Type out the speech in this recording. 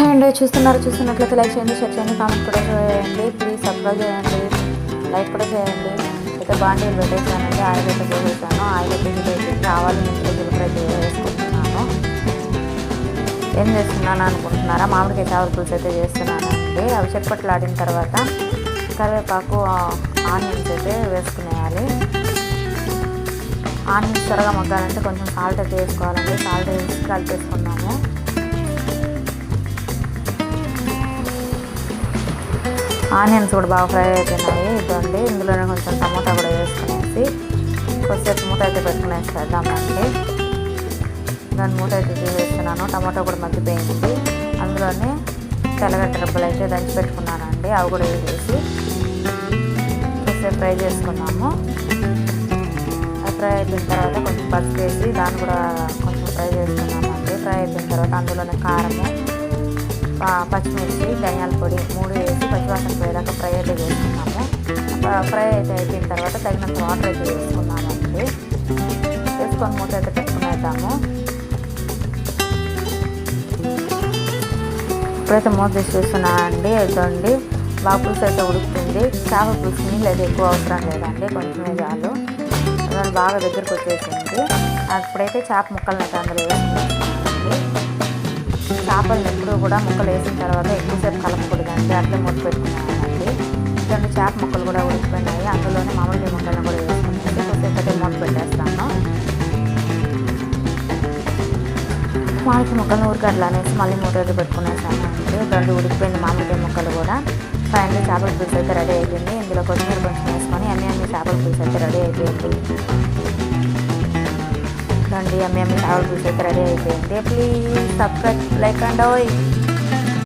And చూస్తున్నట్లయితే like చేయండి, share చేయండి, కామెంట్ కూడా చేయండి. ప్లీజ్ సబ్స్క్రైబ్ చేయండి, లైక్ కూడా చేయండి. అయితే బాండీలు పెట్టేసానండి, ఆయిల్ అయితే పోసేసాను. ఆయిల్ అయితే హీట్ ఆవాలు మెంతులు జీలకర్ర అయితే వేసుకుంటున్నాను. ఏం చేస్తున్నాను అనుకుంటున్నారా? మామిడికాయ చావల పులుసు అయితే చేస్తున్నానండి. అవి చెట్పట్లాడిన తర్వాత కరివేపాకు ఆనియన్స్ అయితే వేసుకునేయాలి. ఆనియన్స్ త్వరగా మగ్గాలంటే కొంచెం సాల్ట్ అయితే వేసుకోవాలండి. సాల్ట్ వేసి కలిపేసుకున్నాము. ఆనియన్స్ కూడా బాగా ఫ్రై అయిపోయినాయి. ఇదండి, ఇందులోనే కొంచెం టమాటా కూడా వేసుకునేసి కొద్దిసేపు మూట అయితే పెట్టుకునేసేద్దామండి. దాన్ని మూట అయితే తీసేస్తున్నాను. టమాటా కూడా మగ్గిపోయింది. అందులోనే తెల్లగడ్డ రబ్బలు అయితే దంచి పెట్టుకున్నానండి. అవి కూడా వేసేసి కొద్దిసేపు ఫ్రై చేసుకున్నాము. అది ఫ్రై అయిపోయిన తర్వాత కొంచెం పసుపు వేసి దాన్ని కూడా కొంచెం ఫ్రై చేసుకున్నామండి. ఫ్రై అయిపోయిన తర్వాత అందులోనే కారము, పచ్చిమిర్చి, ధనియాల పొడి 3 వేసి పచ్చివాసన పోయేదాకా ఫ్రై అయితే చేసుకున్నాము. ఫ్రై అయితే అయిపోయిన తర్వాత తగినంత వాటర్ అయితే వేసుకున్నామండి. వేసుకొని మూత అయితే పెట్టుకునేద్దాము. ఇప్పుడైతే మూత తీసి చూస్తున్నానండి. ఇదండి, బాగా పులుసు అయితే ఉడుకుతుంది. చేపల పులుసు నీళ్ళు అయితే ఎక్కువ అవసరం లేదండి, కొంచెమే చాలు. దాన్ని బాగా దగ్గరకు వచ్చేసింది. అప్పుడైతే చేప ముక్కలను అయితే అందులో వేసుకున్నామండి. చేపలను ఎప్పుడు కూడా ముక్కలు వేసిన తర్వాత ఎక్కువసేపు కలపకూడదండి, అట్లే మూత పెట్టుకున్నానండి. ఇదండి, చేప ముక్కలు కూడా ఉడికిపోయినాయి. అందులోనే మామిడికాయ ముక్కలను కూడా వేసుకున్నాను. ఎక్కువసేపు అయితే మూత పెట్టేస్తాను. మామిడికాయ ముక్కలను ఉడికట్లా అనేసి మళ్ళీ మూత అయితే పెట్టుకునేసానండి. ఇదండి, ఉడికిపోయింది మామిడికాయ ముక్కలు కూడా. ఫైనల్లీ చేపల పులుసు అయితే రెడీ అయిపోయింది. ఇందులో కొత్తిమీర కొంచెం వేసుకొని అన్ని చేపల పులుసు అయితే రెడీ అయిపోయింది. అమ్మి చేపల పులుసు అయితే రెడీ అయిపోయింది. Please subscribe, like and